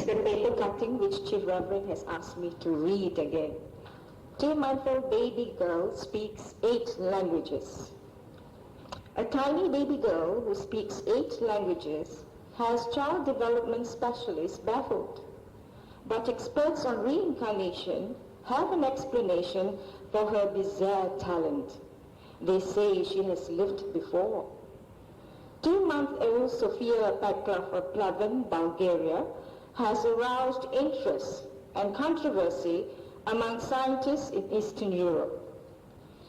the paper cutting which Chief Reverend has asked me to read again. 2-month-old baby girl speaks 8 languages. A tiny baby girl who speaks 8 languages has child development specialists baffled. But experts on reincarnation have an explanation for her bizarre talent. They say she has lived before. 2-month-old Sofia Petrov of Plaven, Bulgaria, has aroused interest and controversy among scientists in Eastern Europe.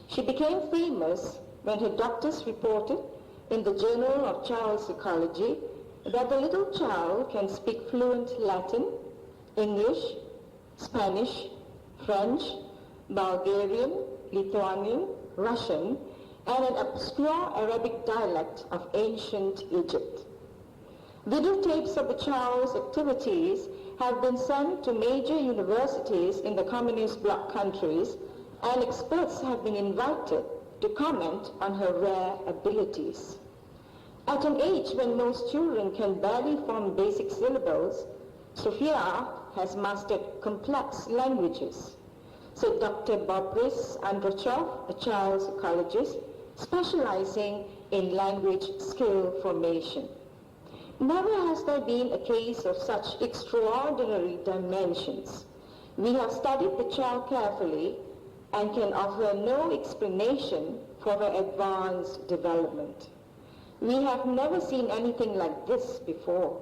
She became famous when her doctors reported in the Journal of Child Psychology that the little child can speak fluent Latin, English, Spanish, French, Bulgarian, Lithuanian, Russian, and an obscure Arabic dialect of ancient Egypt. Videotapes of the child's activities have been sent to major universities in the communist bloc countries, and experts have been invited to comment on her rare abilities. At an age when most children can barely form basic syllables, Sofia has mastered complex languages, said Dr. Boris Andrachov, a child psychologist specializing in language skill formation. Never has there been a case of such extraordinary dimensions. We have studied the child carefully and can offer no explanation for her advanced development. We have never seen anything like this before.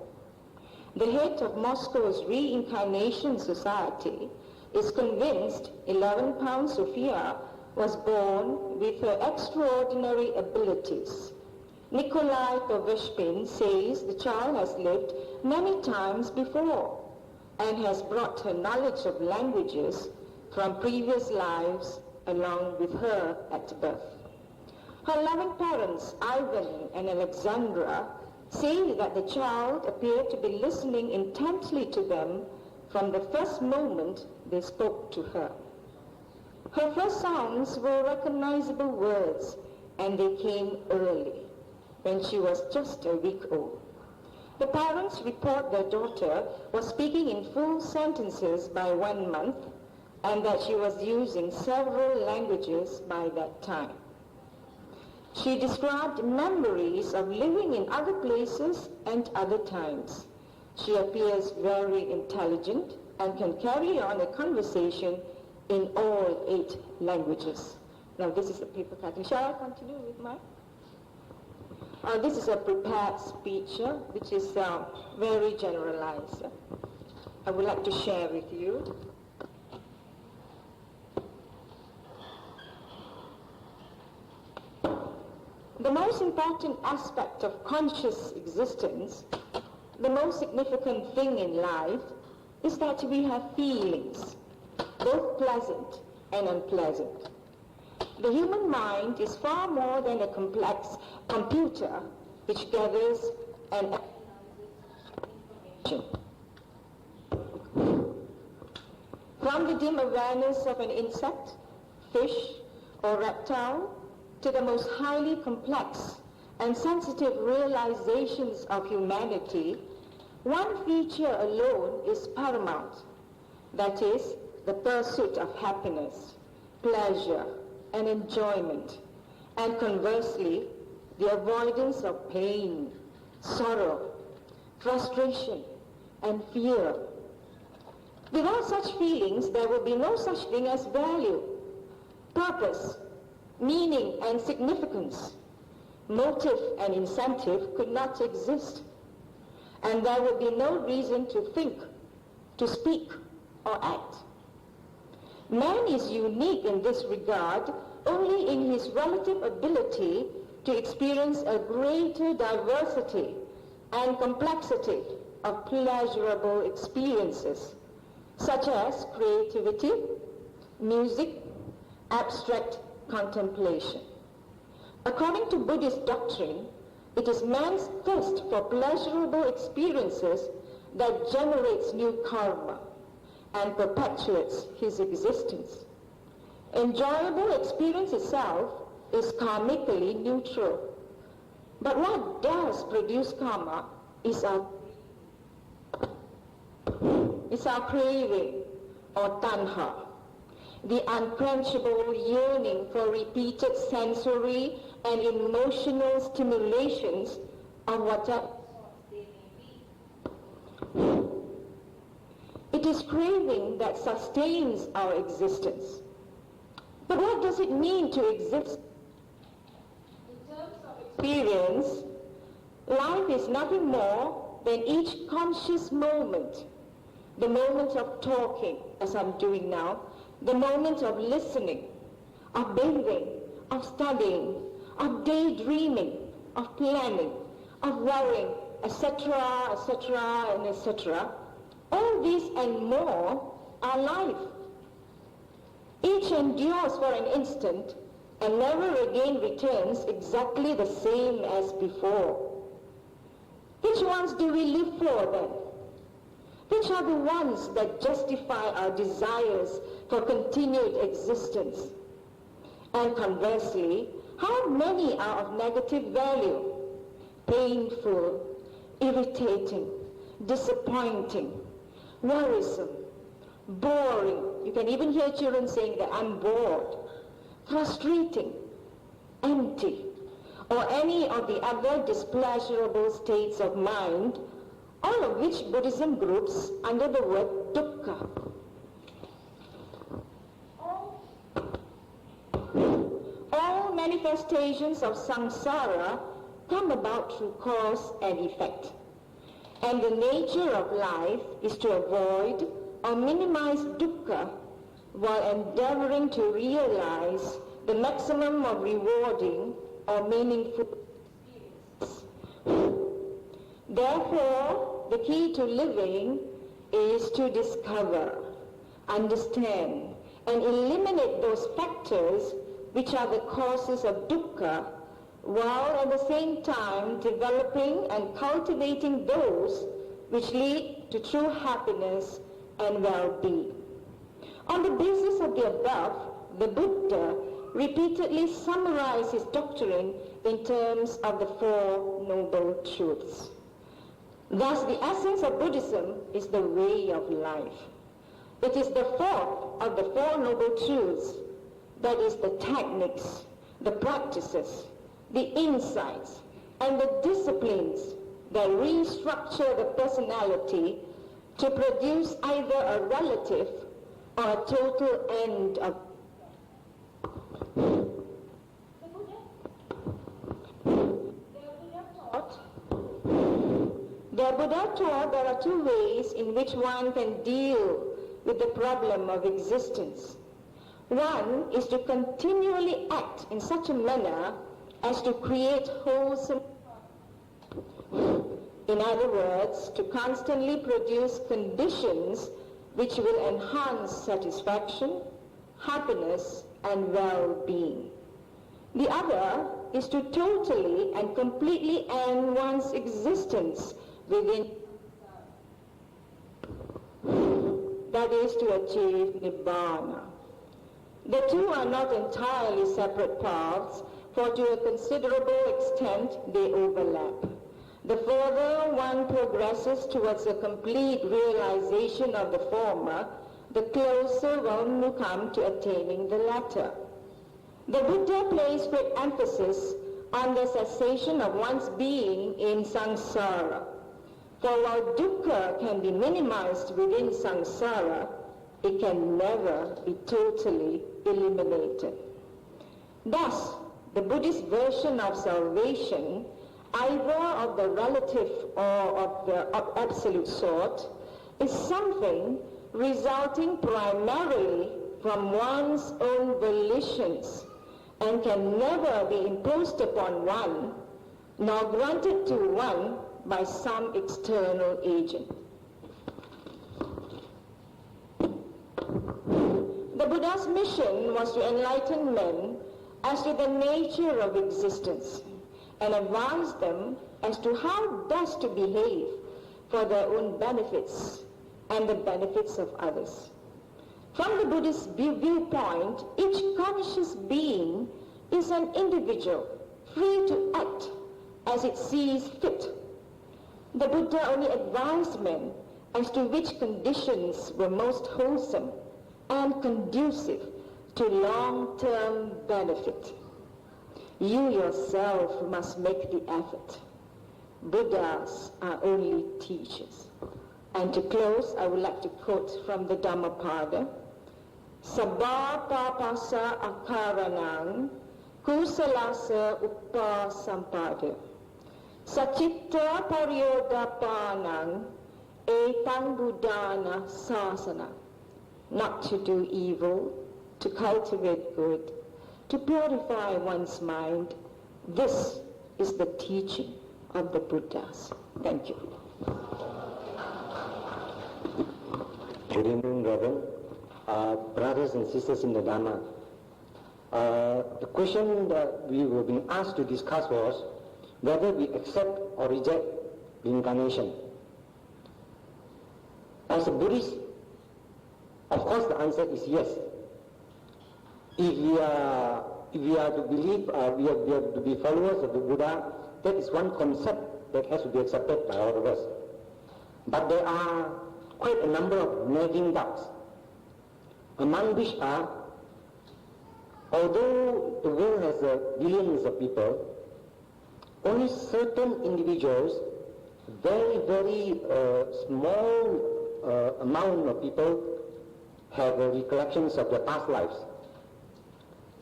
The head of Moscow's Reincarnation Society is convinced 11-pound Sofia was born with her extraordinary abilities. Nikolai Toveshpin says the child has lived many times before and has brought her knowledge of languages from previous lives along with her at birth. Her loving parents, Ivan and Alexandra, say that the child appeared to be listening intently to them from the first moment they spoke to her. Her first sounds were recognizable words, and they came early, when she was just a week old. The parents report their daughter was speaking in full sentences by 1 month, and that she was using several languages by that time. She described memories of living in other places and other times. She appears very intelligent and can carry on a conversation in all 8 languages. Now this is a paper cutting. Shall I continue with mine? This is a prepared speech, which is very generalized. I would like to share with you. The most important aspect of conscious existence, the most significant thing in life, is that we have feelings, both pleasant and unpleasant. The human mind is far more than a complex computer which gathers and information. From the dim awareness of an insect, fish, or reptile, to the most highly complex and sensitive realizations of humanity, one feature alone is paramount. That is, the pursuit of happiness, pleasure, and enjoyment, and conversely, the avoidance of pain, sorrow, frustration, and fear. Without such feelings, there will be no such thing as value, purpose, meaning, and significance. Motive and incentive could not exist, and there would be no reason to think, to speak, or act. Man is unique in this regard only in his relative ability to experience a greater diversity and complexity of pleasurable experiences, such as creativity, music, abstract contemplation. According to Buddhist doctrine, it is man's thirst for pleasurable experiences that generates new karma and perpetuates his existence. Enjoyable experience itself is karmically neutral. But what does produce karma is our is our craving, or tanha, the unquenchable yearning for repeated sensory and emotional stimulations of whatever they may be. It is craving that sustains our existence. But what does it mean to exist? In terms of experience, life is nothing more than each conscious moment. The moment of talking, as I'm doing now, the moment of listening, of bathing, of studying, of daydreaming, of planning, of worrying, etc., etc., and etc. All these and more are life. Each endures for an instant and never again returns exactly the same as before. Which ones do we live for then? Which are the ones that justify our desires for continued existence? And conversely, how many are of negative value? Painful, irritating, disappointing, worrisome, boring. You can even hear children saying that I'm bored, frustrating, empty, or any of the other displeasurable states of mind, all of which Buddhism groups under the word dukkha. All manifestations of samsara come about through cause and effect. And the nature of life is to avoid or minimize dukkha while endeavoring to realize the maximum of rewarding or meaningful experience. Therefore, the key to living is to discover, understand, and eliminate those factors which are the causes of dukkha, while at the same time developing and cultivating those which lead to true happiness and well-being. On the basis of the above, the Buddha repeatedly summarized his doctrine in terms of the Four Noble Truths. Thus, the essence of Buddhism is the way of life. It is the fourth of the Four Noble Truths, that is the techniques, the practices, the insights, and the disciplines that restructure the personality to produce either a relative or a total end of. The Buddha taught there are two ways in which one can deal with the problem of existence. One is to continually act in such a manner as to create wholesome, in other words, to constantly produce conditions which will enhance satisfaction, happiness, and well-being. The other is to totally and completely end one's existence within, that is to achieve Nibbana. The two are not entirely separate paths, for to a considerable extent they overlap. The further one progresses towards a complete realization of the former, the closer one will come to attaining the latter. The Buddha placed great emphasis on the cessation of one's being in samsara. For while dukkha can be minimized within samsara, it can never be totally eliminated. Thus, the Buddhist version of salvation, either of the relative or of the absolute sort, is something resulting primarily from one's own volitions and can never be imposed upon one, nor granted to one by some external agent. The Buddha's mission was to enlighten men as to the nature of existence and advise them as to how best to behave for their own benefits and the benefits of others. From the Buddhist viewpoint, each conscious being is an individual, free to act as it sees fit. The Buddha only advised men as to which conditions were most wholesome and conducive to long-term benefit. You yourself must make the effort. Buddhas are only teachers. And to close, I would like to quote from the Dhammapada. Sabba papasa akaranang kusalasa upasampada sacitta paryodapanang etang buddhana sasana. Not to do evil, to cultivate good, to purify one's mind. This is the teaching of the Buddhas. Thank you. Good evening, Reverend. Brothers and sisters in the Dhamma. The question that we were being asked to discuss was whether we accept or reject reincarnation. As a Buddhist, of course the answer is yes. If we are to believe, we have to be followers of the Buddha, that is one concept that has to be accepted by all of us. But there are quite a number of nagging doubts, among which are, although the world has billions of people, only certain individuals, very, very small amount of people have recollections of their past lives.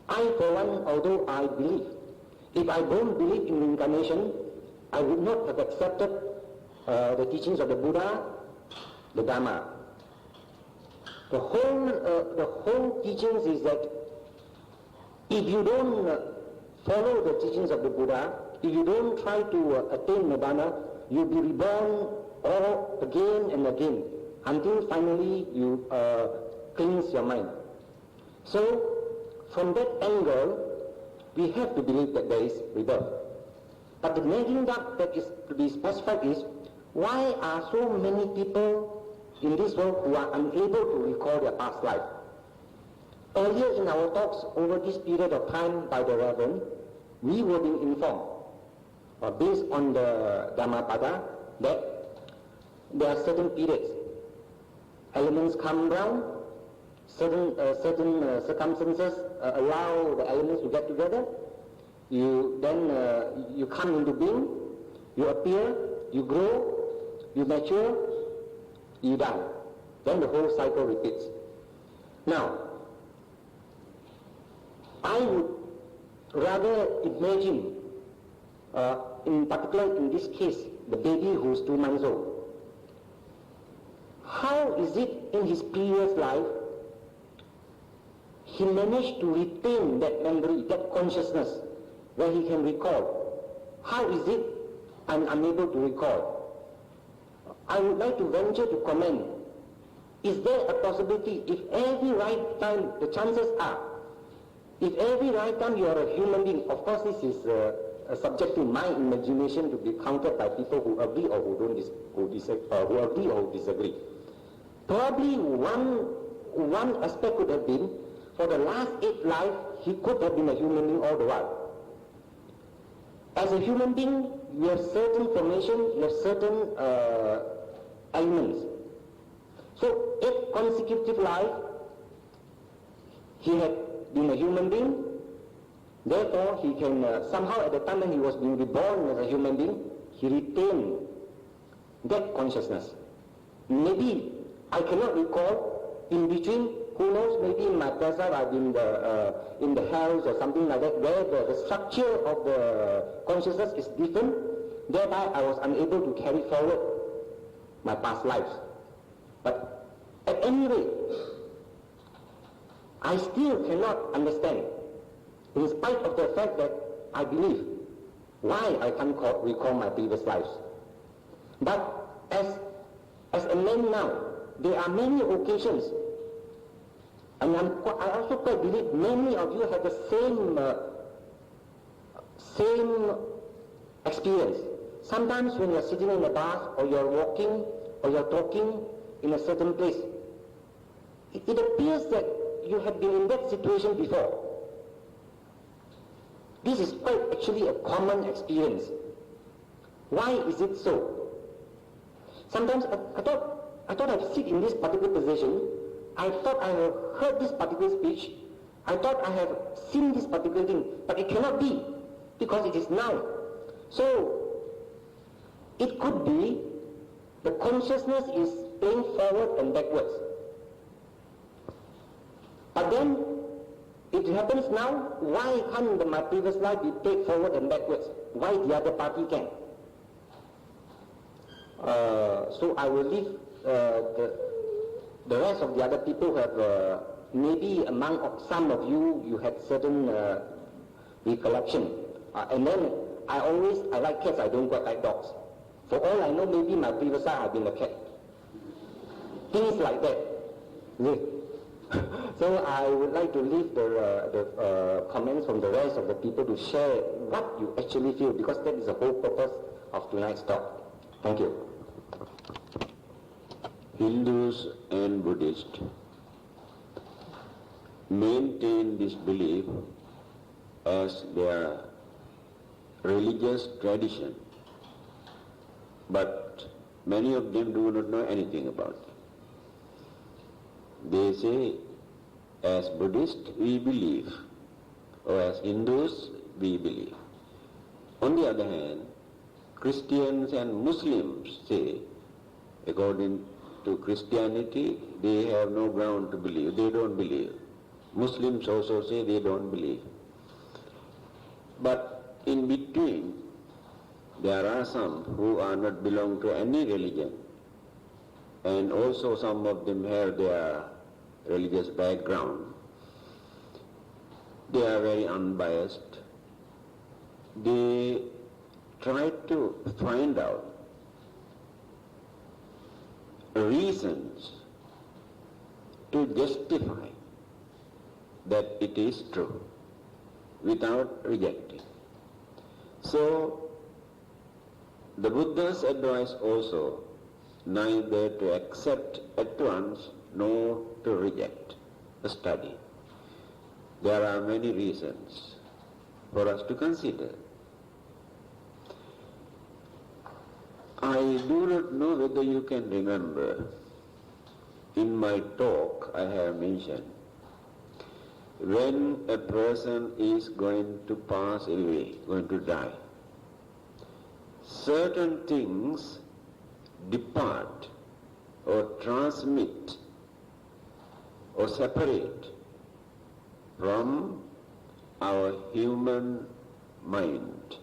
I, for one, although I believe, if I don't believe in reincarnation, I would not have accepted the teachings of the Buddha, the Dhamma. The whole teachings is that if you don't follow the teachings of the Buddha, if you don't try to attain Nibbana, you'll be reborn all again and again until finally you cleanse your mind. So, from that angle, we have to believe that there is rebirth. But the nagging doubt that is to be specified is, why are so many people in this world who are unable to recall their past life? Earlier in our talks over this period of time by the Reverend, we were being informed, based on the Dhammapada, that there are certain periods. Elements come down, certain circumstances allow the elements to get together. You come into being, you appear, you grow, you mature, you die. Then the whole cycle repeats. Now, I would rather imagine, in particular in this case, the baby who is 2 months old. How is it in his previous life he managed to retain that memory, that consciousness, where he can recall? How is it I'm unable to recall? I would like to venture to comment, is there a possibility, if every right time, the chances are, if every right time you are a human being, of course this is subject to my imagination to be countered by people who agree or who agree or who disagree. Probably one aspect could have been, for the last 8 lives, he could have been a human being all the while. As a human being, you have certain formation, you have certain elements. So 8 consecutive lives, he had been a human being. Therefore, he can somehow at the time when he was being reborn as a human being, he retained that consciousness. Maybe I cannot recall in between. Who knows? Maybe in my past life I've been in the hells or something like that, where the structure of the consciousness is different. Thereby, I was unable to carry forward my past lives. But at any rate, I still cannot understand, in spite of the fact that I believe, why I can't recall my previous lives. But as a man now, there are many occasions, and I also quite believe many of you have the same experience. Sometimes when you're sitting in a bus, or you're walking, or you're talking in a certain place, it appears that you have been in that situation before. This is quite actually a common experience. Why is it so? Sometimes I thought, I thought I've sit in this particular position. I thought I have heard this particular speech. I thought I have seen this particular thing. But it cannot be, because it is now. So, it could be the consciousness is playing forward and backwards. But then, it happens now, why can't my previous life be played forward and backwards? Why the other party can? So I will leave the rest of the other people who have, maybe among some of you, you had certain recollection. And then I like cats, I don't quite like dogs. For all I know, maybe my previous life I've been a cat. Things like that. So I would like to leave the comments from the rest of the people to share what you actually feel, because that is the whole purpose of tonight's talk. Thank you. Hindus and Buddhists maintain this belief as their religious tradition, but many of them do not know anything about it. They say, as Buddhists we believe, or as Hindus we believe. On the other hand, Christians and Muslims say, according to Christianity, they have no ground to believe, they don't believe. Muslims also say they don't believe. But in between, there are some who are not belong to any religion, and also some of them have their religious background. They are very unbiased. They try to find out reasons to justify that it is true without rejecting. So the Buddha's advice also neither to accept at once nor to reject the study. There are many reasons for us to consider. I do not know whether you can remember, in my talk I have mentioned, when a person is going to pass away, going to die, certain things depart or transmit or separate from our human mind.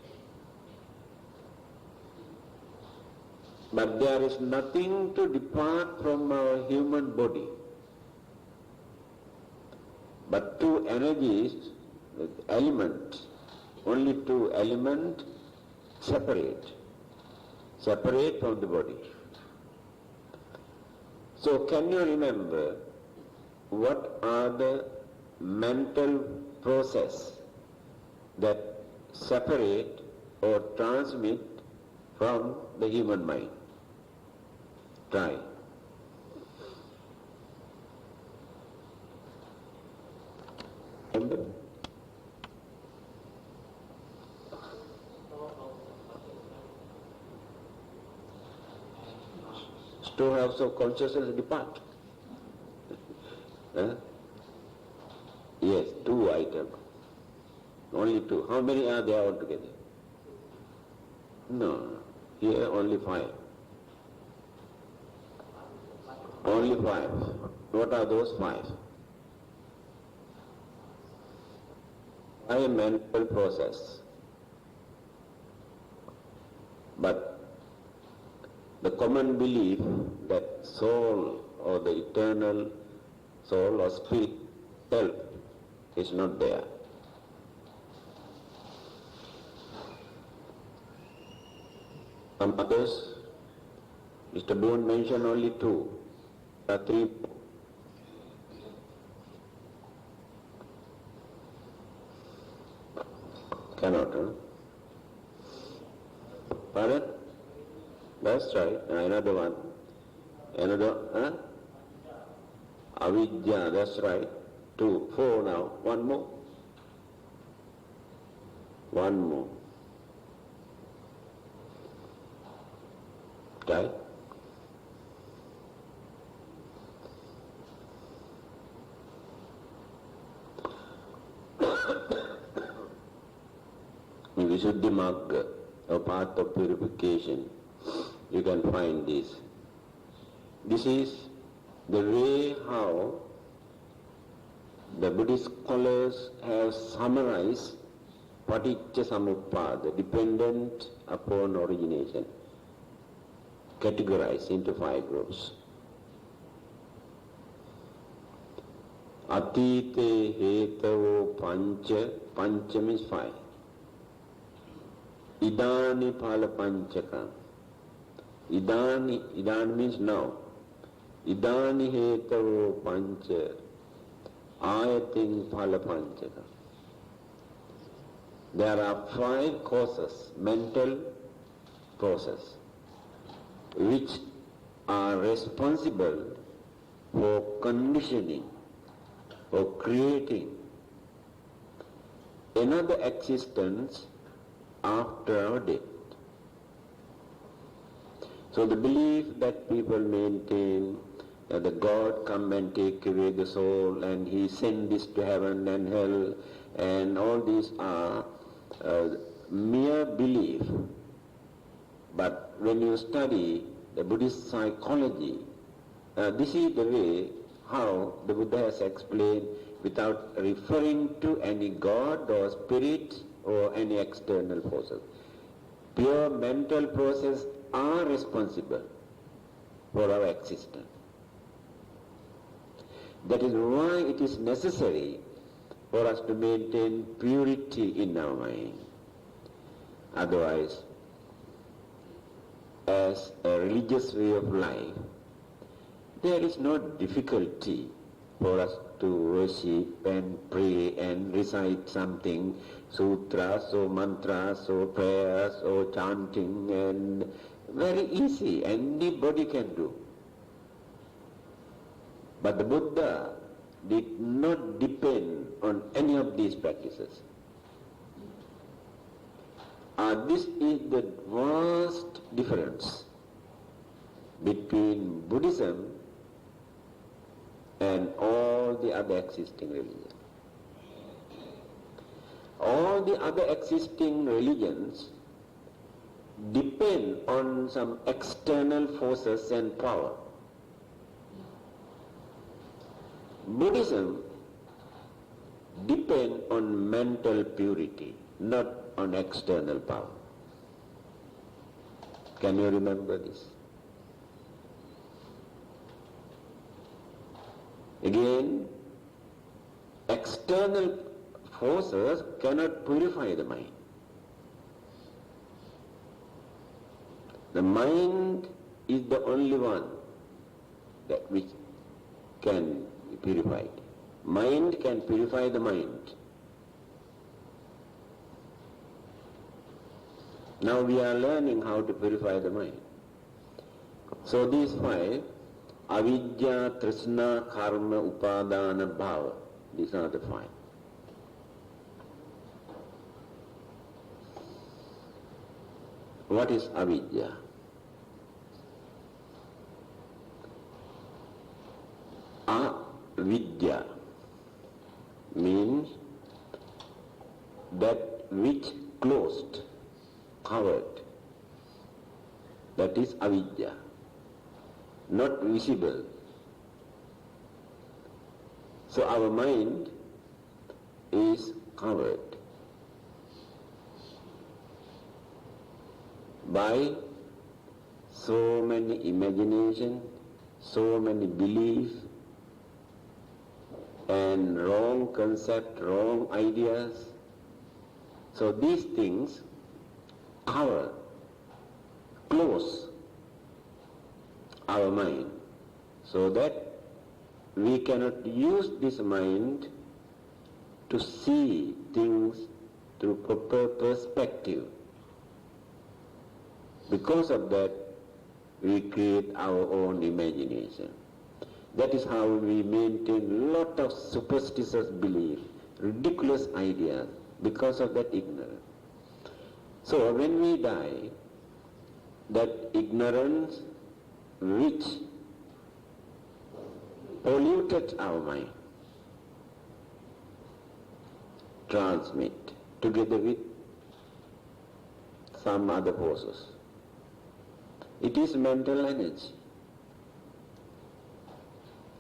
But there is nothing to depart from our human body. But two energies, elements, only two elements separate from the body. So can you remember what are the mental process that separate or transmit from the human mind? Try. Remember? Storehouse of consciousness depart. Huh? Yes, two items. Only two. How many are there altogether? No, here only 5. Only 5. What are those 5? 5 mental process. But the common belief that soul or the eternal soul or spirit self is not there. Some others, Mr. Boone mentioned only 2, or 3. Cannot, huh? Pardon? That's right. Another one. Another, huh? Avidya, that's right. 2, 4 now. One more. One more. Okay? in Visuddhimagga, a path of purification, you can find this. This is the way how the Buddhist scholars have summarized Paticca Samuppada, dependent upon origination, categorized into 5 groups. Atite hetavo pancha means 5. Idani phala panchaka. Idani means now. Idani hetavo pancha ayatin phala panchaka. There are 5 causes, mental causes, which are responsible for conditioning or creating another existence after our death. So the belief that people maintain that the God come and take away the soul and he send this to heaven and hell and all these are mere belief. But when you study the Buddhist psychology, this is the way how the Buddha has explained without referring to any God or spirit or any external forces. Pure mental processes are responsible for our existence. That is why it is necessary for us to maintain purity in our mind. Otherwise, as a religious way of life, there is no difficulty for us to worship and pray and recite something, sutras or mantras or prayers or chanting, and very easy, anybody can do. But the Buddha did not depend on any of these practices. This is the vast difference between Buddhism and all the other existing religions. All the other existing religions depend on some external forces and power. Buddhism depends on mental purity, not on external power. Can you remember this? Again, external forces cannot purify the mind. The mind is the only one that which can be purified. Mind can purify the mind. Now we are learning how to purify the mind. So these 5, avidya, trishna, karma, upadana, bhava, these are the 5. What is avidya? Avidya means that which closed, covered. That is avidya, not visible. So our mind is covered by so many imagination, so many beliefs, and wrong concept, wrong ideas. So these things cover, close our mind, so that we cannot use this mind to see things through proper perspective. Because of that, we create our own imagination. That is how we maintain a lot of superstitious belief, ridiculous ideas, because of that ignorance. So when we die, that ignorance which polluted our mind transmit together with some other forces. It is mental energy.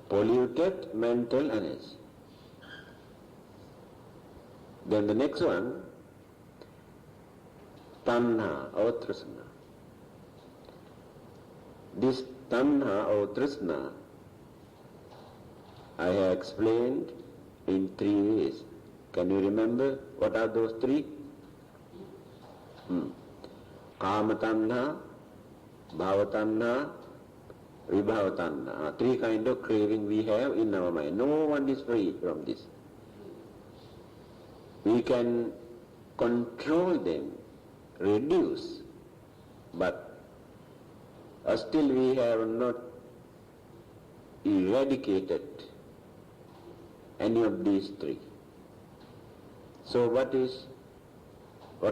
Polluted mental energy. Then the next one, tanha or trishna. This tanha or trishna I have explained in 3 ways. Can you remember what are those 3? Kama tanha, bhava tanha, vibhava tanha. 3 kind of craving we have in our mind. No one is free from this. We can control them, reduce, but still we have not eradicated any of these 3. So what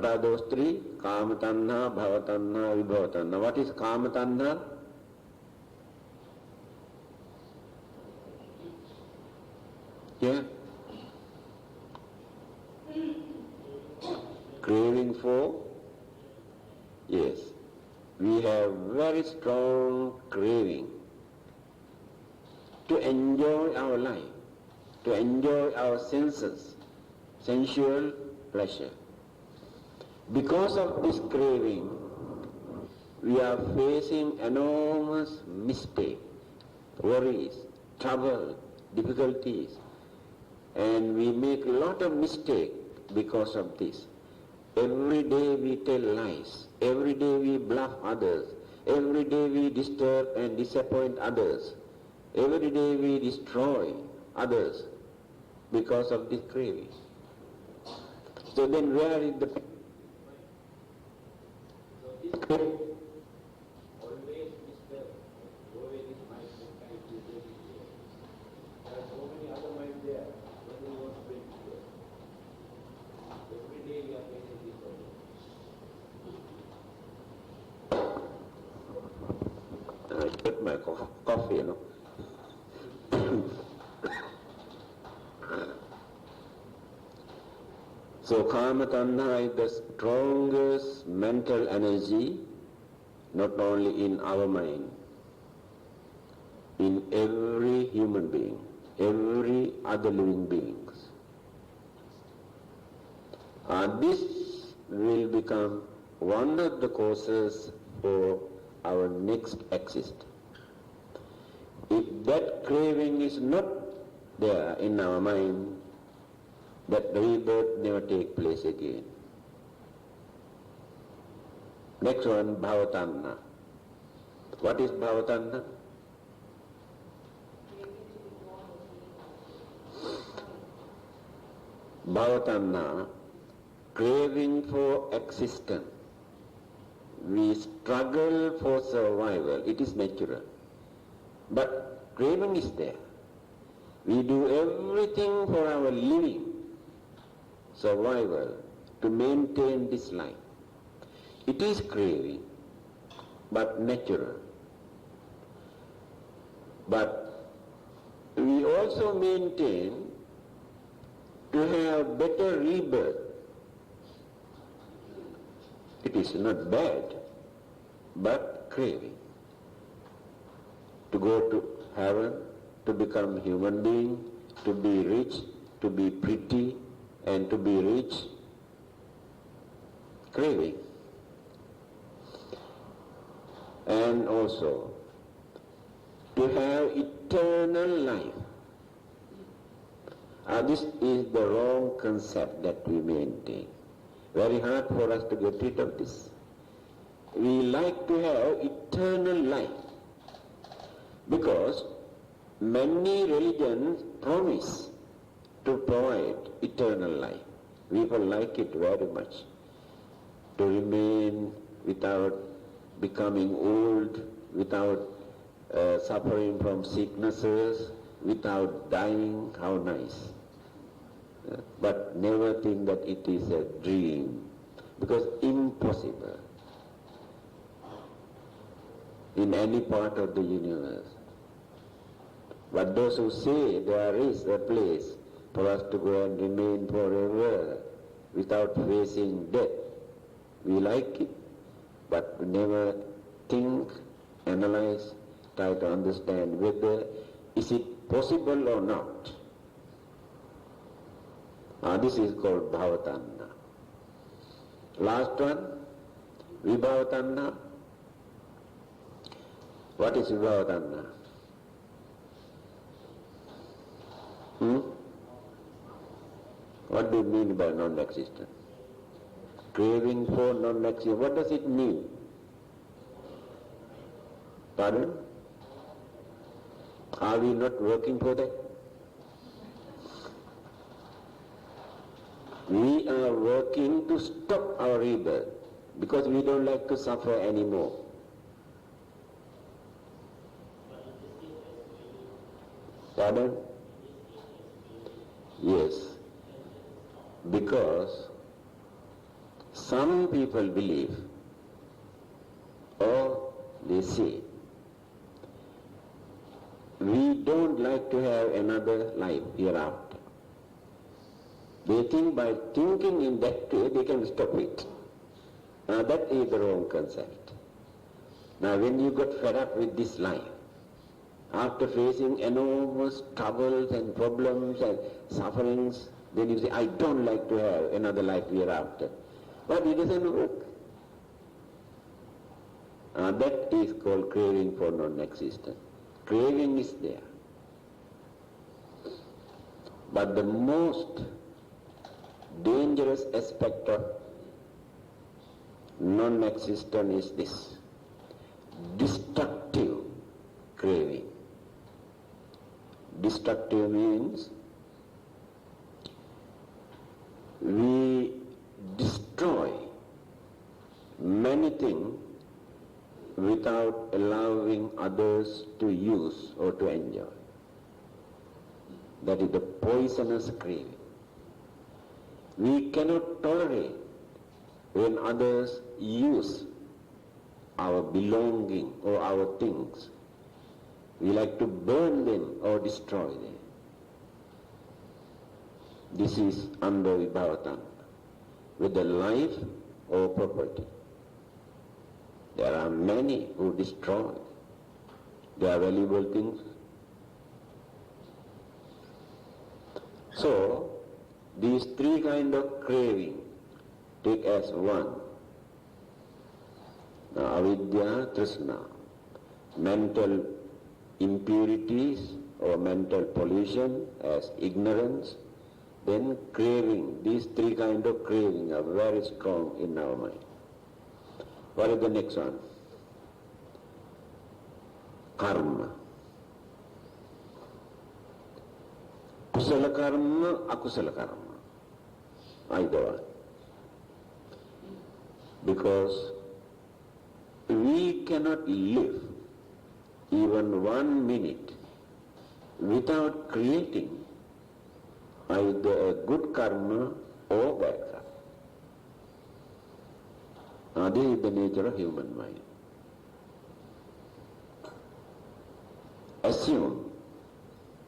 are those 3? Kama tanha, bhava tanha, vibhava tanha. What is kama tanha? Yeah. Craving for? Yes. We have very strong craving to enjoy our life, to enjoy our senses, sensual pleasure. Because of this craving, we are facing enormous mistakes, worries, trouble, difficulties, and we make a lot of mistakes because of this. Every day we tell lies, every day we bluff others, every day we disturb and disappoint others, every day we destroy others because of this craving. So then where is the Always disturb, always this mind mentality is very clear. There are so many other minds there, when we want to bring together. Every day we are facing this problem. I put my coffee, you know. So kama tanha is the strongest mental energy, not only in our mind, in every human being, every other living beings. This will become one of the causes for our next existence. If that craving is not there in our mind, that rebirth never take place again. Next one, bhavatanha. What is bhavatanha? Bhavatanha, craving for existence. We struggle for survival. It is natural. But craving is there. We do everything for our living, survival, to maintain this life. It is craving, but natural. But we also maintain to have better rebirth. It is not bad, but craving. To go to heaven, to become human being, to be rich, to be pretty, and to be rich, craving. And also to have eternal life. This is the wrong concept that we maintain. Very hard for us to get rid of this. We like to have eternal life because many religions promise to provide eternal life. People like it very much. To remain without becoming old, without suffering from sicknesses, without dying, how nice. But never think that it is a dream, because impossible in any part of the universe. But those who say there is a place for us to go and remain forever without facing death, We like it, but we never think, analyze, try to understand whether is it possible or not. This is called bhavatanha. Last one, vibhavatanha. What is vibhavatanha? What do you mean by non-existent? Craving for non-existent. What does it mean? Pardon? Are we not working for that? We are working to stop our rebirth because we don't like to suffer anymore. Pardon? Yes. Because some people believe or they say, we don't like to have another life hereafter. They think by thinking in that way they can stop it. Now that is the wrong concept. Now when you got fed up with this life, after facing enormous troubles and problems and sufferings, then you say, I don't like to have another life hereafter. But it doesn't work. That is called craving for non-existence. Craving is there. But the most dangerous aspect of non-existence is this: destructive craving. Destructive means we destroy many things without allowing others to use or to enjoy. That is the poisonous craving. We cannot tolerate when others use our belonging or our things. We like to burn them or destroy them. This is under vibhavatanha, whether life or property. There are many who destroy their valuable things. So, these three kinds of craving take as one. Now, avidya, trishna, mental impurities or mental pollution as ignorance, then craving. These three kinds of craving are very strong in our mind. What is the next one? Karma. Kusala karma, akusala karma. Either one. Because we cannot live even 1 minute without creating either a good karma or bad karma. This is the nature of human mind. Assume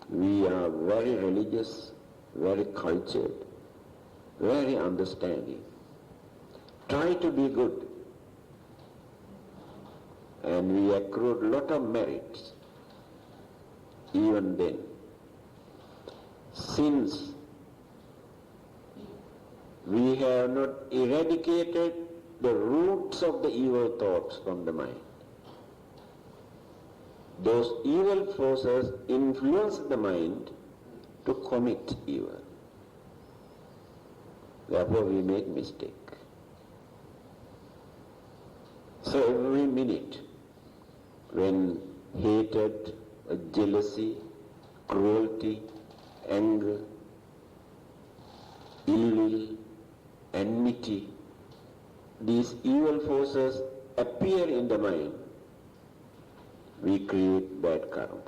we are very religious, very cultured, very understanding. Try to be good. And we accrued a lot of merits. Even then, since we have not eradicated the roots of the evil thoughts from the mind, those evil forces influence the mind to commit evil. Therefore we make mistake. So every minute when hatred, jealousy, cruelty, anger, ill will, enmity, these evil forces appear in the mind, we create bad karma.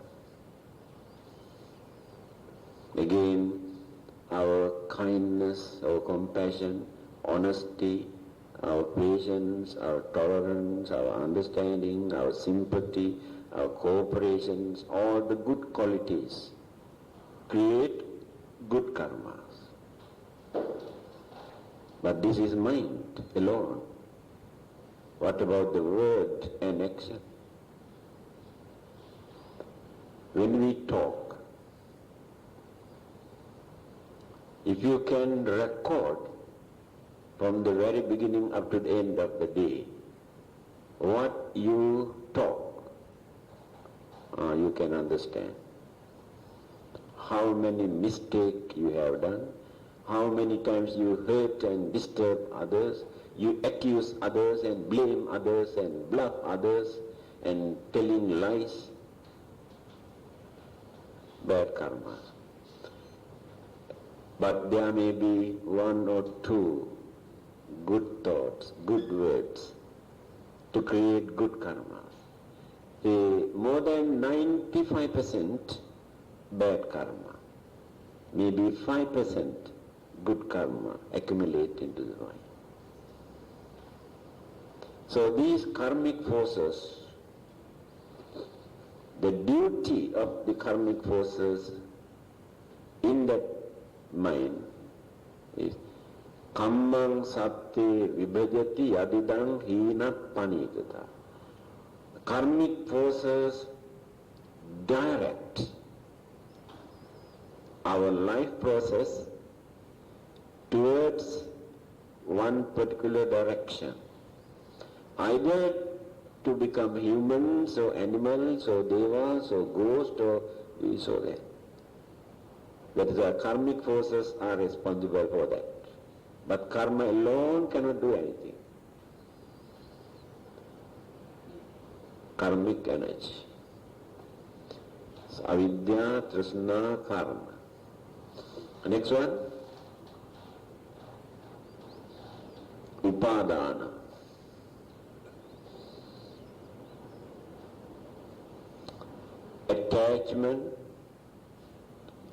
Again, our kindness, our compassion, honesty, our patience, our tolerance, our understanding, our sympathy, our cooperations, all the good qualities create good karmas. But this is mind alone. What about the word and action? When we talk, if you can record from the very beginning up to the end of the day what you talk, you can understand how many mistakes you have done, how many times you hurt and disturb others, you accuse others and blame others and bluff others and telling lies. Bad karma. But there may be one or two good thoughts, good words to create good karma. More than 95% bad karma, maybe 5% good karma accumulate into the mind. So these karmic forces, the duty of the karmic forces in that mind is kammang satte vibhajati adidang hina panitata. Karmic forces direct our life process towards one particular direction, either to become humans or animals or devas or ghosts or this or that. That is why karmic forces are responsible for that. But karma alone cannot do anything. Karmic energy. So, avidya, trishna, karma. Next one. Upadana. Attachment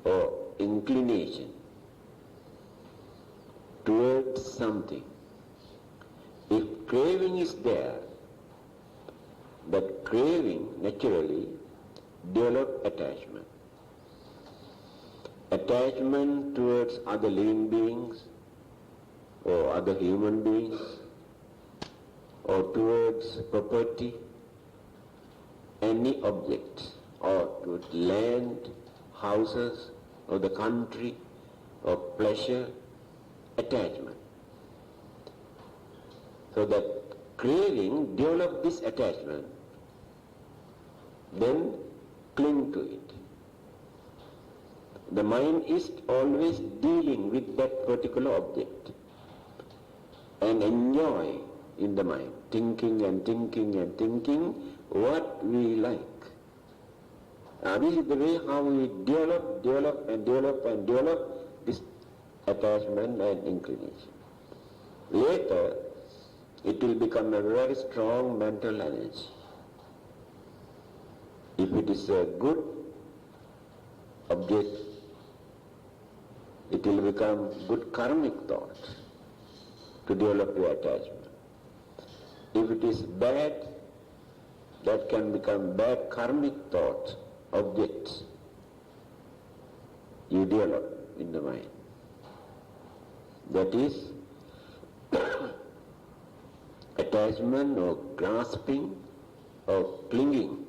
or inclination towards something. If craving is there, that craving naturally develops attachment. Attachment towards other living beings or other human beings or towards property, any object, or towards land, houses, or the country, or pleasure, attachment. So that craving develops this attachment, then cling to it. The mind is always dealing with that particular object and enjoy in the mind, thinking and thinking and thinking what we like. This is the way how we develop this attachment and inclination. Later, it will become a very strong mental energy. If it is a good object, it will become good karmic thought to develop your attachment. If it is bad, that can become bad karmic thought, objects you develop in the mind. That is attachment or grasping or clinging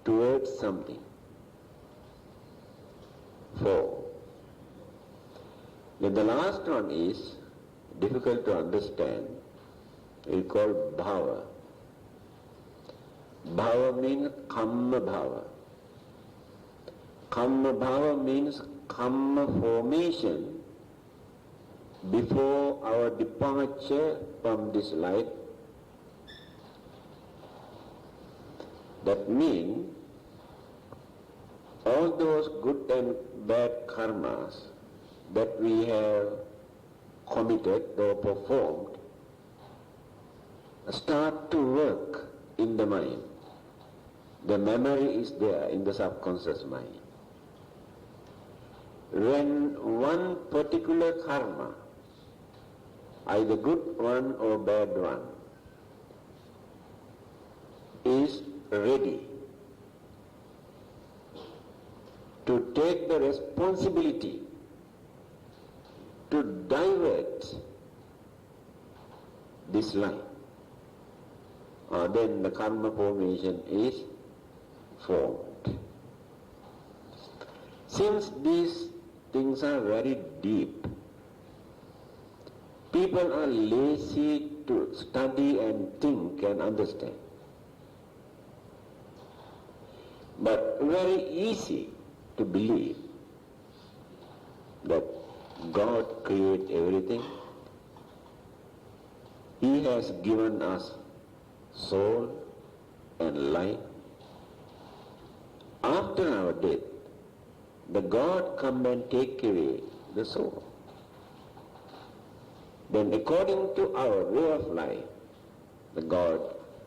towards something. 4. Then the last one is difficult to understand. We call bhava. Bhava means kamma bhava. Kamma bhava means kamma formation before our departure from this life. That means all those good and bad karmas that we have committed or performed start to work in the mind. The memory is there in the subconscious mind. When one particular karma, either good one or bad one, is ready to take the responsibility to divert this life, then the karma formation is formed. Since these things are very deep, people are lazy to study and think and understand. But very easy to believe that God created everything. He has given us soul and life. After our death, the God come and take away the soul. Then according to our way of life, the God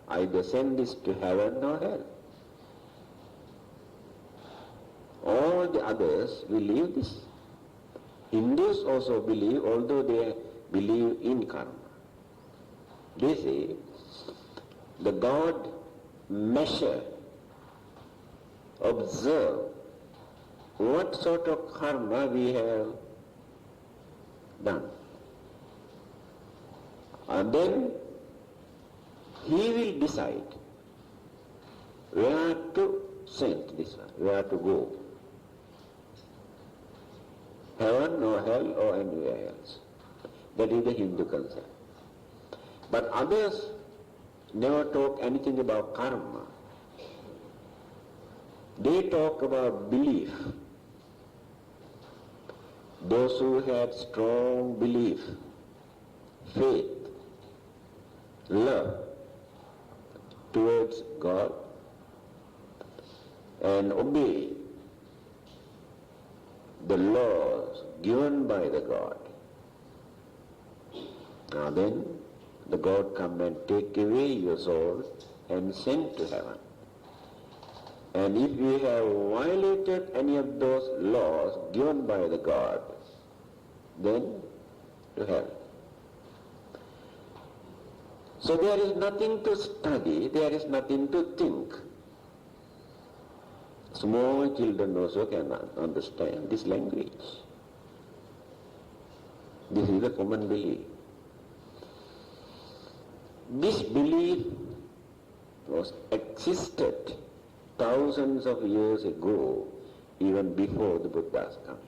either send us to heaven or hell. All the others believe this. Hindus also believe, although they believe in karma. They say the God measure, observe what sort of karma we have done. And then he will decide where to send this one, where to go. Heaven or hell or anywhere else. That is the Hindu concept. But others never talk anything about karma. They talk about belief. Those who had strong belief, faith, love towards God and obey the laws given by the God. Now then, the God come and take away your soul and send to heaven. And if we have violated any of those laws given by the God, then to hell. So there is nothing to study, there is nothing to think. Small children also can understand this language. This is a common belief. This belief was existed thousands of years ago, even before the Buddha's coming.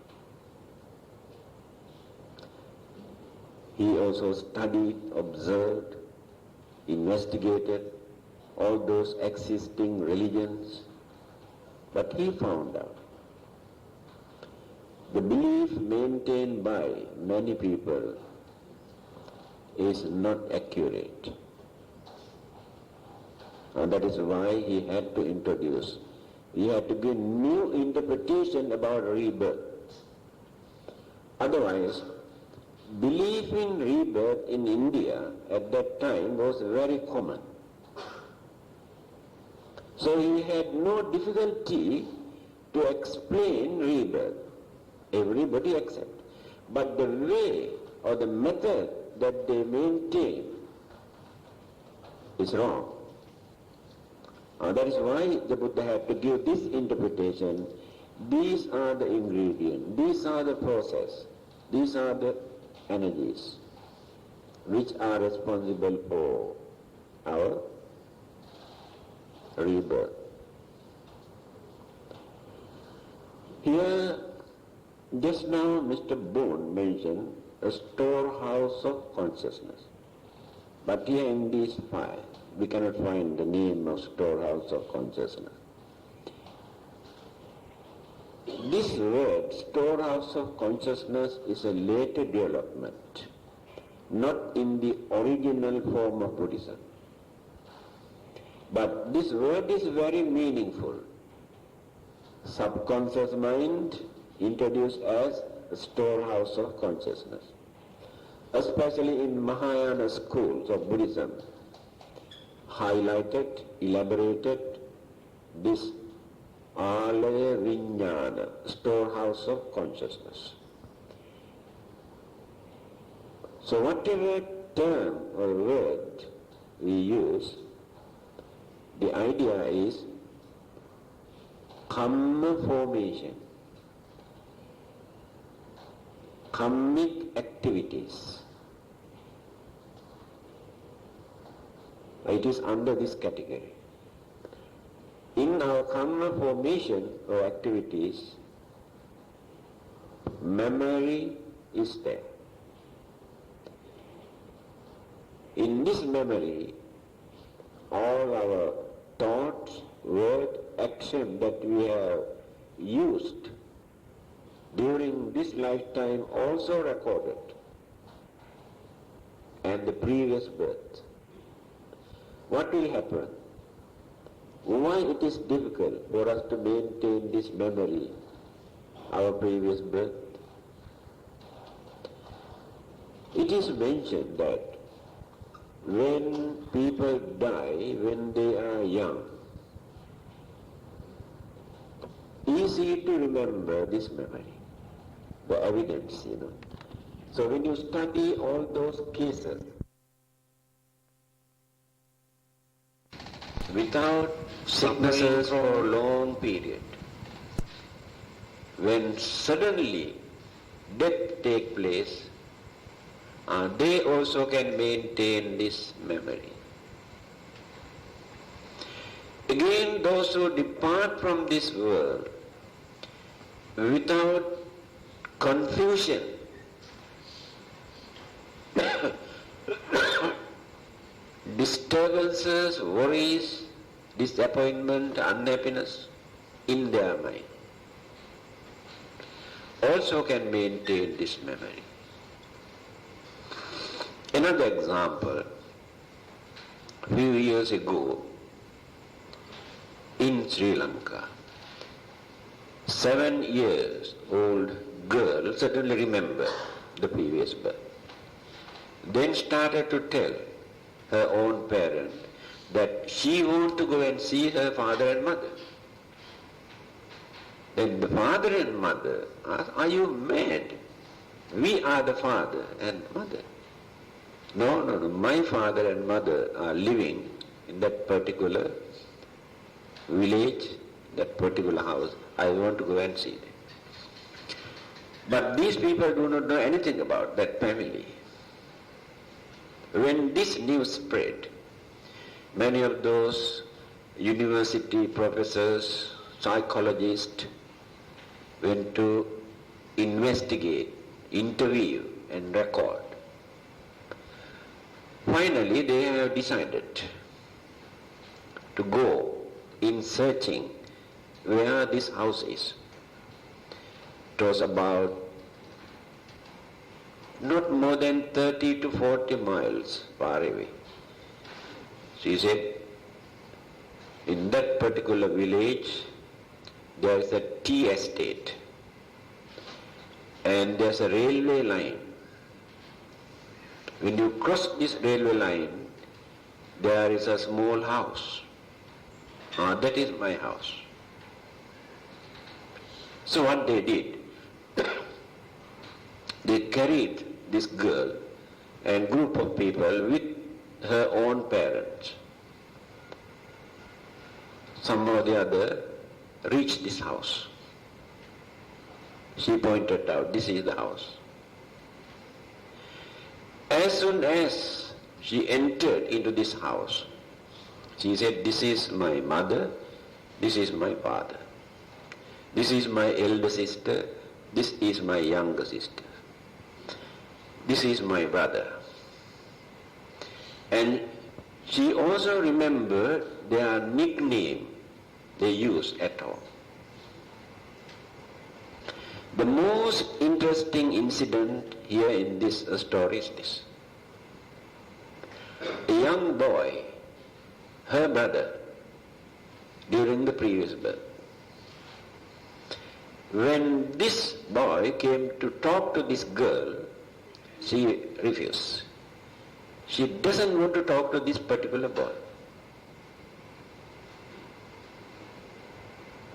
He also studied, observed, investigated all those existing religions, but he found out the belief maintained by many people is not accurate. And that is why he had to give new interpretation about rebirth. Otherwise, belief in rebirth in India at that time was very common. So he had no difficulty to explain rebirth. Everybody accepts. But the way or the method that they maintain is wrong. That is why the Buddha had to give this interpretation. These are the ingredients, these are the process, these are the energies which are responsible for our rebirth. Here, just now Mr. Boone mentioned a storehouse of consciousness. But here in these five, we cannot find the name of storehouse of consciousness. This word, storehouse of consciousness, is a later development, not in the original form of Buddhism. But this word is very meaningful. Subconscious mind introduced as a storehouse of consciousness. Especially in Mahayana schools of Buddhism, highlighted, elaborated this Alaya Vijnana, storehouse of consciousness. So whatever term or word we use, the idea is karma formation, karmic activities. It is under this category. In our karma formation or activities, memory is there. In this memory, all our thoughts, word, action that we have used during this lifetime also recorded, and the previous birth. What will happen? Why it is difficult for us to maintain this memory, our previous birth? It is mentioned that when people die when they are young, easy to remember this memory, the evidence, So when you study all those cases, without sicknesses for a long period, when suddenly death takes place, they also can maintain this memory. Again, those who depart from this world without confusion, disturbances, worries, disappointment, unhappiness in their mind, also can maintain this memory. Another example, a few years ago in Sri Lanka, 7 years old girl suddenly remembered the previous birth. Then started to tell her own parent that she wanted to go and see her father and mother. Then the father and mother asked, "Are you mad? We are the father and mother." No, my father and mother are living in that particular village, that particular house. I want to go and see them. But these people do not know anything about that family. When this news spread, many of those university professors, psychologists went to investigate, interview and record. Finally, they have decided to go in searching where this house is. It was about not more than 30 to 40 miles far away. She said, in that particular village, there is a tea estate and there's a railway line. When you cross this railway line, there is a small house. That is my house. So what they did, they carried this girl and group of people with her own parents. Somehow or the other reached this house. She pointed out, this is the house. As soon as she entered into this house, she said, "This is my mother, this is my father. This is my elder sister, this is my younger sister. This is my brother." And she also remembered their nickname they used at home. The most interesting incident here in this story is this. A young boy, her brother, during the previous birth, when this boy came to talk to this girl, she refused. She doesn't want to talk to this particular boy.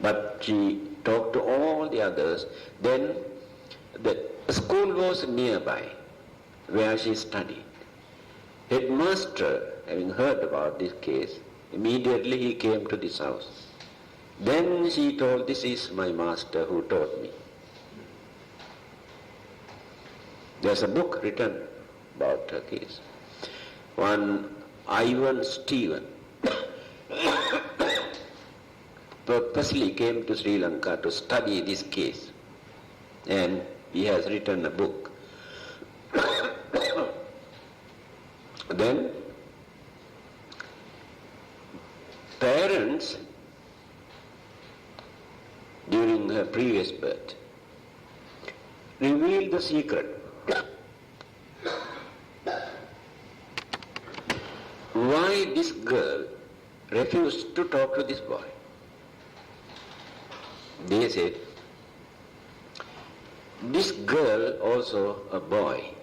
But she talked to all the others. Then the school was nearby where she studied. Headmaster, having heard about this case, immediately he came to this house. Then she told, "This is my master who taught me." There's a book written about her case. One Ivan Stephen purposely came to Sri Lanka to study this case, and he has written a book. Then parents during her previous birth revealed the secret. Why this girl refused to talk to this boy? They said, this girl also a boy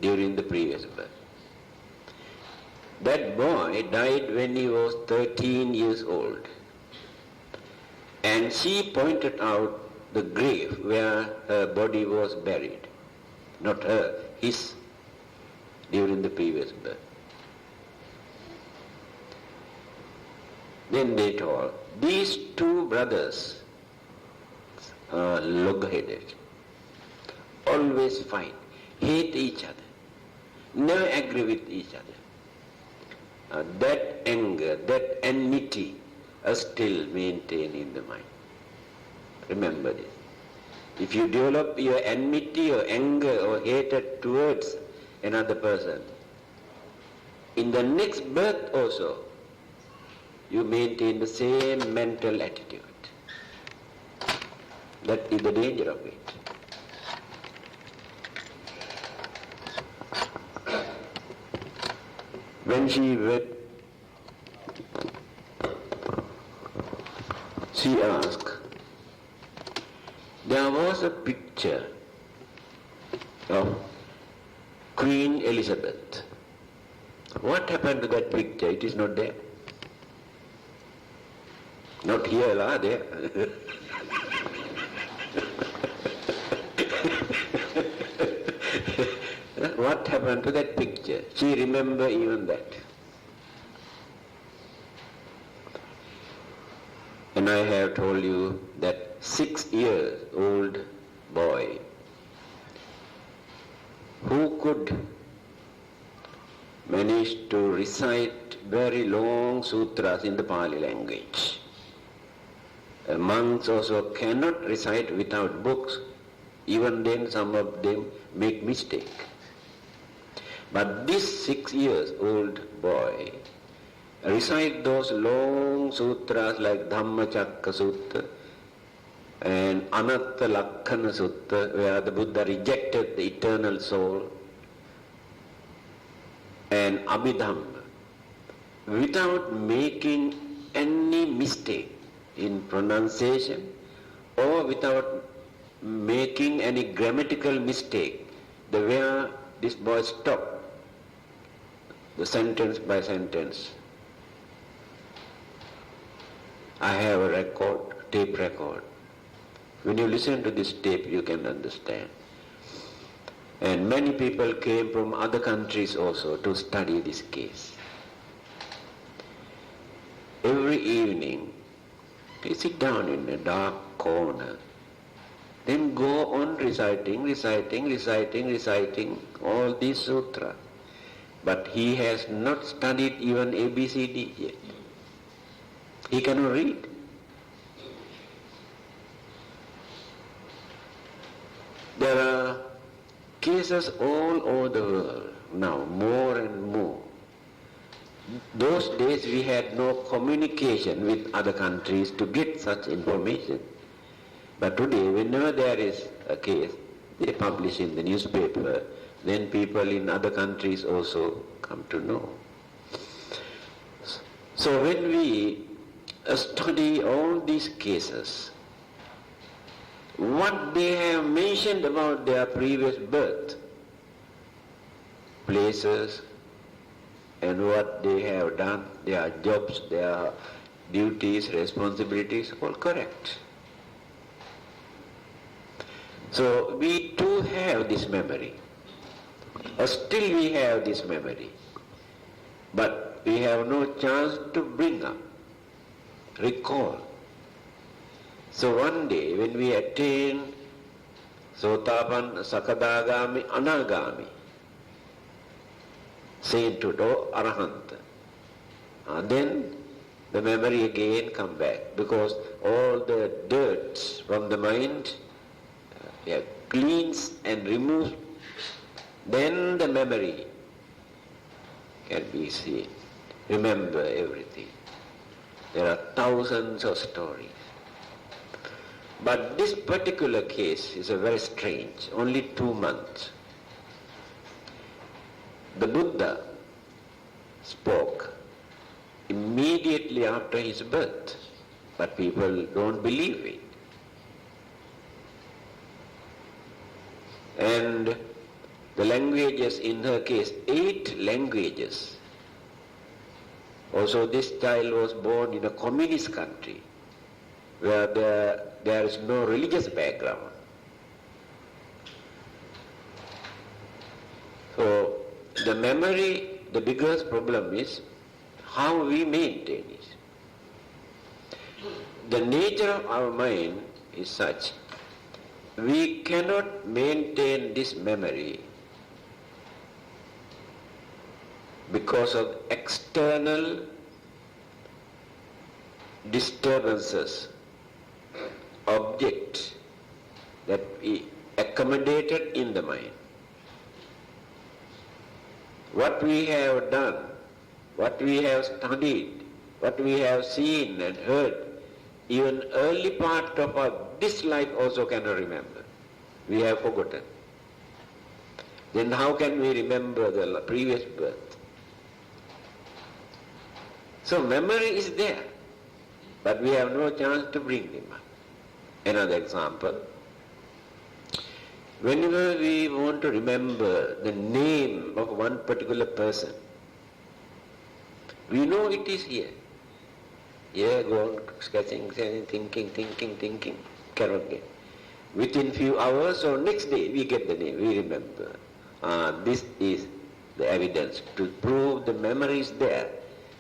during the previous birth. That boy died when he was 13 years old. And she pointed out the grave where her body was buried. Not her, his, during the previous birth. Then they told, these two brothers are log-headed, always fight, hate each other, never agree with each other. That anger, that enmity are still maintained in the mind. Remember this. If you develop your enmity or anger or hatred towards another person, in the next birth also, you maintain the same mental attitude. That is the danger of it. When she read, she asked, there was a picture of Queen Elizabeth. What happened to that picture? It is not there. Not here, lah, there. What happened to that picture? She remember even that. And I have told you that 6-year-old boy who could manage to recite very long sutras in the Pali language. Monks also cannot recite without books. Even then some of them make mistake. But this 6-year-old boy recite those long sutras like Dhammacakka Sutta and Anatta Lakkhana Sutta, where the Buddha rejected the eternal soul, and Abhidhamma, without making any mistake in pronunciation or without making any grammatical mistake, the where this boy stopped, the sentence by sentence. I have a record, tape record. When you listen to this tape, you can understand. And many people came from other countries also to study this case. Every evening, they sit down in a dark corner, then go on reciting all these sutras. But he has not studied even ABCD yet. He cannot read. There are cases all over the world now, more and more. Those days we had no communication with other countries to get such information. But today, whenever there is a case, they publish in the newspaper, then people in other countries also come to know. So when we study all these cases, what they have mentioned about their previous birth, places, and what they have done, their jobs, their duties, responsibilities, all correct. So we too have this memory. Still we have this memory. But we have no chance to bring up, recall. So one day when we attain Sotapan, Sakadagami, Anagami, sainthood or Arahanta, then the memory again come back, because all the dirt from the mind cleans and removes, then the memory can be seen. Remember everything. There are thousands of stories. But this particular case is a very strange, only 2 months. The Buddha spoke immediately after his birth, but people don't believe it. And the languages in her case, 8 languages. Also this child was born in a communist country where there is no religious background. So the memory, the biggest problem is how we maintain it. The nature of our mind is such, we cannot maintain this memory because of external disturbances, objects that we accommodated in the mind. What we have done, what we have studied, what we have seen and heard, even early part of this life also cannot remember. We have forgotten. Then how can we remember the previous birth? So memory is there, but we have no chance to bring them up. Another example, whenever we want to remember the name of one particular person, we know it is here. Here go on sketching, thinking, cannot get. Within few hours or next day we get the name, we remember. This is the evidence to prove the memory is there,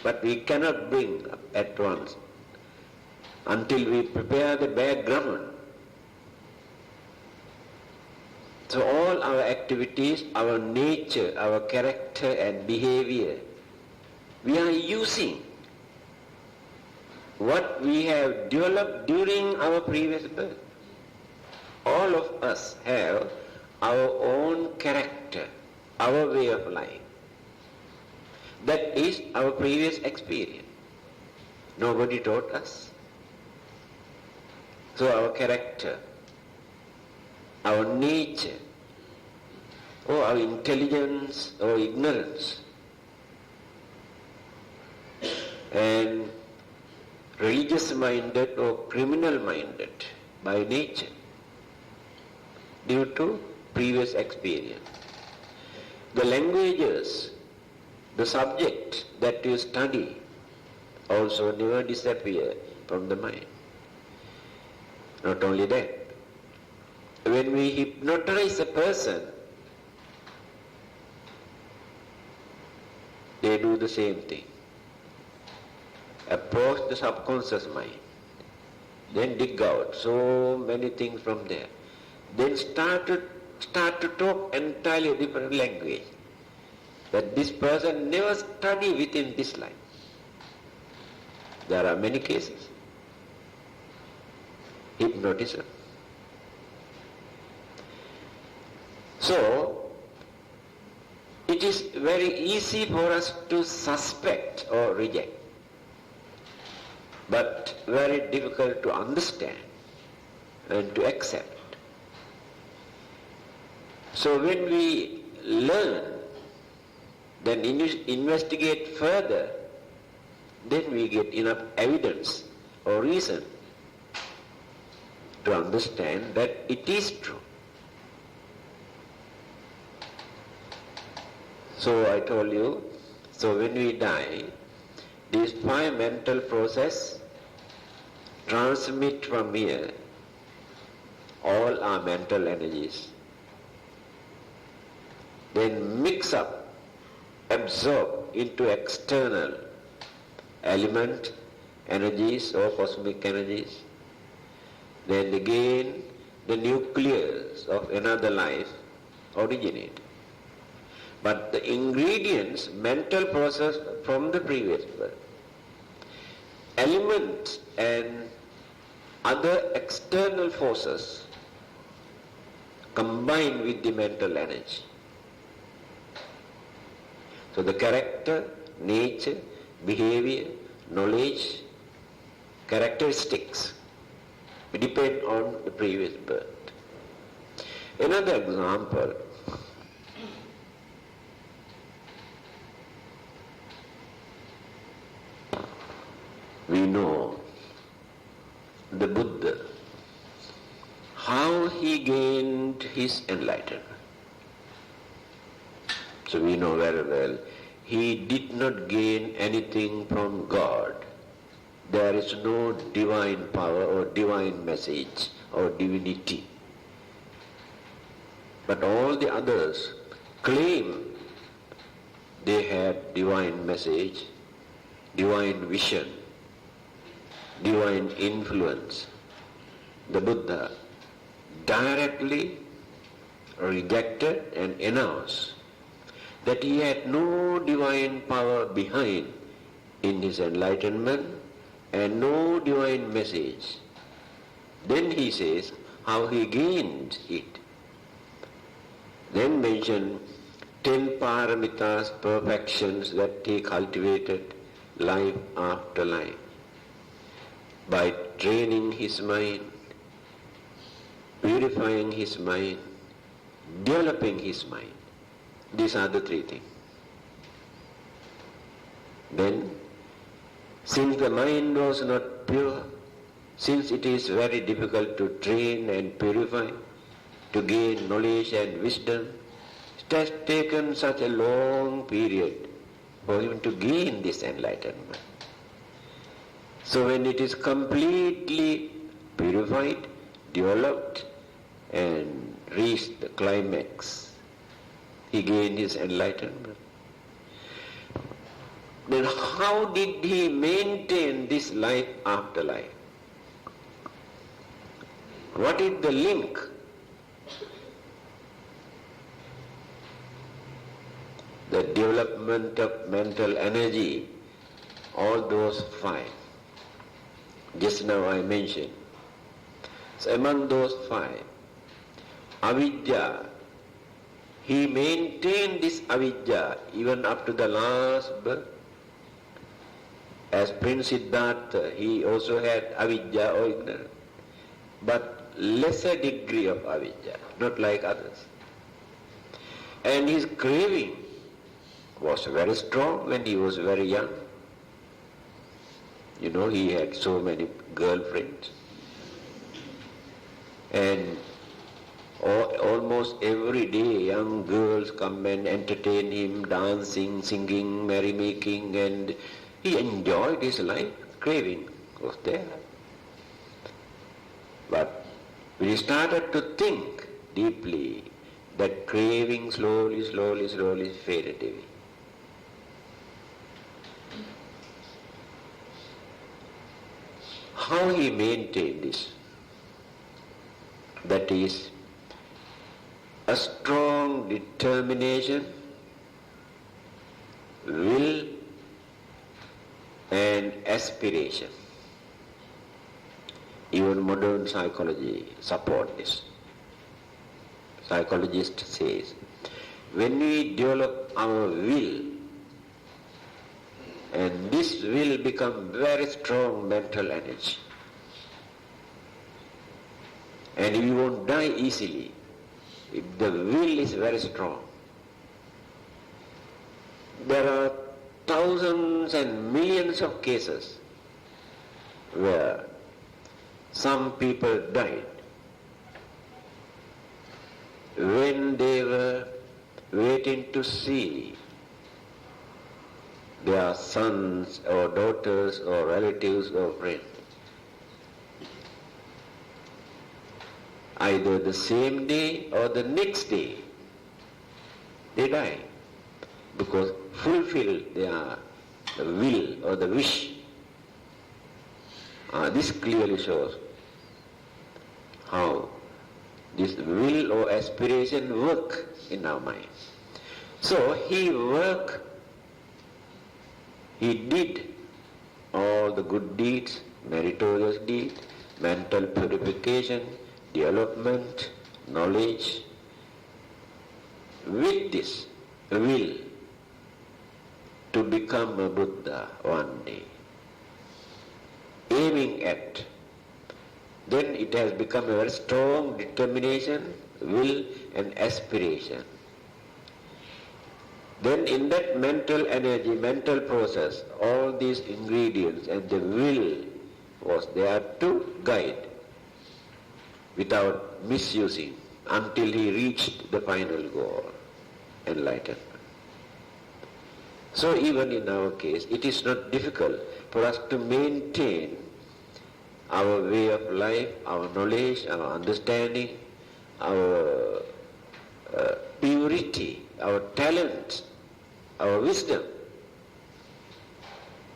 but we cannot bring up at once until we prepare the background. So all our activities, our nature, our character and behavior, we are using what we have developed during our previous birth. All of us have our own character, our way of life. That is our previous experience. Nobody taught us. So our character, our nature, or our intelligence or ignorance, and religious-minded or criminal-minded by nature, due to previous experience. The languages, the subject that you study also never disappear from the mind. Not only that, when we hypnotize a person, they do the same thing. Approach the subconscious mind, then dig out so many things from there, then start to talk entirely different language that this person never studied within this life. There are many cases. Hypnotism. So, it is very easy for us to suspect or reject, but very difficult to understand and to accept. So when we learn, then investigate further, then we get enough evidence or reason to understand that it is true. So I told you, so when we die, these 5 mental processes transmit from here all our mental energies, then mix up, absorb into external element energies or cosmic energies. Then again the nucleus of another life originate. But the ingredients, mental process from the previous birth, elements and other external forces combined with the mental energy. So the character, nature, behavior, knowledge, characteristics depend on the previous birth. Another example, we know the Buddha, how he gained his enlightenment. So we know very well, he did not gain anything from God. There is no divine power or divine message or divinity. But all the others claim they had divine message, divine vision, divine influence. The Buddha directly rejected and announced that he had no divine power behind in his enlightenment and no divine message. Then he says how he gained it. Then mention 10 paramitas, perfections that he cultivated life after life by training his mind, purifying his mind, developing his mind. These are the three things. Then, since the mind was not pure, since it is very difficult to train and purify, to gain knowledge and wisdom, it has taken such a long period for him to gain this enlightenment. So when it is completely purified, developed, and reached the climax, he gained his enlightenment. Then how did he maintain this life after life? What is the link? The development of mental energy, all those 5. Just now I mentioned. So among those 5, avidya, he maintained this avidya even up to the last birth. As Prince Siddhartha, he also had avidya or ignorance, but lesser degree of avidya, not like others. And his craving was very strong when he was very young. You know, he had so many girlfriends. And almost every day young girls come and entertain him, dancing, singing, merrymaking, and he enjoyed his life. Craving was there. But when he started to think deeply, that craving slowly faded away. How he maintained this? That is a strong determination, will, and aspiration. Even modern psychology support this. Psychologist says, when we develop our will, and this will become very strong mental energy, and we won't die easily if the will is very strong. There are thousands and millions of cases where some people died when they were waiting to see their sons or daughters or relatives or friends. Either the same day or the next day, they die because fulfill their will or the wish. This clearly shows how this will or aspiration work in our mind. So he did all the good deeds, meritorious deeds, mental purification, development, knowledge. With this will to become a Buddha one day, aiming at, then it has become a very strong determination, will and aspiration. Then in that mental energy, mental process, all these ingredients and the will was there to guide without misusing until he reached the final goal, enlightenment. So even in our case, it is not difficult for us to maintain our way of life, our knowledge, our understanding, our purity, our talent, our wisdom.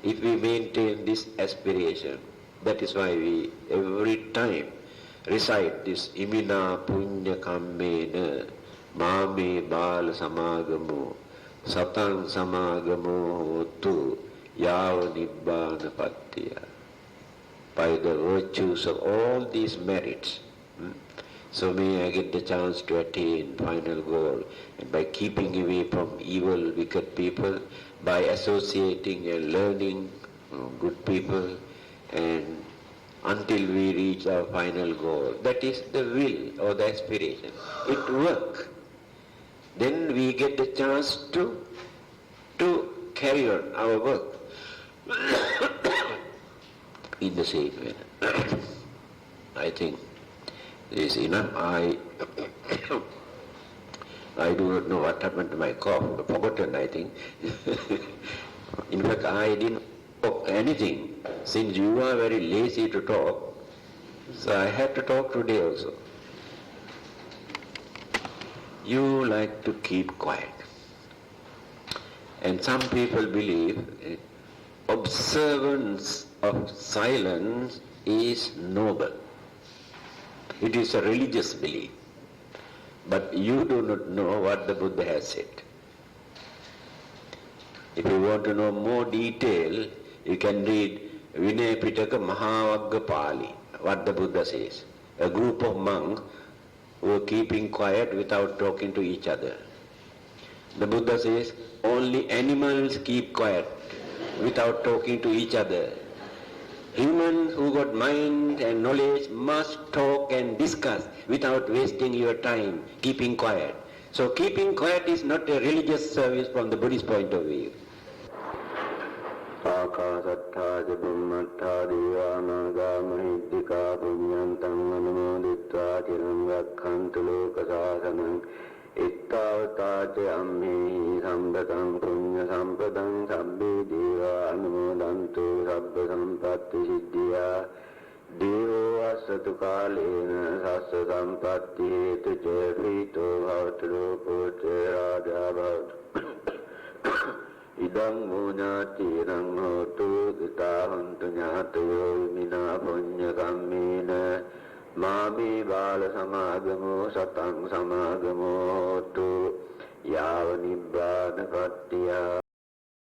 If we maintain this aspiration, that is why we every time recite this imina punya kammena mame bala samagamo satang samagamo hotu yava nibbana pattiya. By the virtues of all these merits, so may I get the chance to attain final goal, and by keeping away from evil, wicked people, by associating and learning good people, and until we reach our final goal. That is the will or the aspiration. It works. Then we get the chance to carry on our work in the same way. I think this is enough. I do not know what happened to my cough. Forgotten, I think. In fact, I didn't talk anything. Since you are very lazy to talk, so I had to talk today also. You like to keep quiet. And some people believe observance of silence is noble. It is a religious belief. But you do not know what the Buddha has said. If you want to know more detail, you can read Vinaya Pitaka Mahavagga Pali, what the Buddha says. A group of monks who are keeping quiet without talking to each other. The Buddha says, only animals keep quiet without talking to each other. Humans who got mind and knowledge must talk and discuss without wasting your time, keeping quiet. So keeping quiet is not a religious service from the Buddhist point of view. Akasattha jabummattha divanaga mahiddhika punyantang anumoditva chiram rakkhantu lokasasanam ittavata ammehi sambatam punya sampadam sabbe deva anumodantu sabba sampatti siddhya devo asatu kalena sassa sampatti hetu ce prito bhavatu loko ce raja bhavatu idang munyati rang hotu gita hantu nyatayo vimina punya kammena mami bala samagamo satang samagamo hotu yava nibbana pattiya.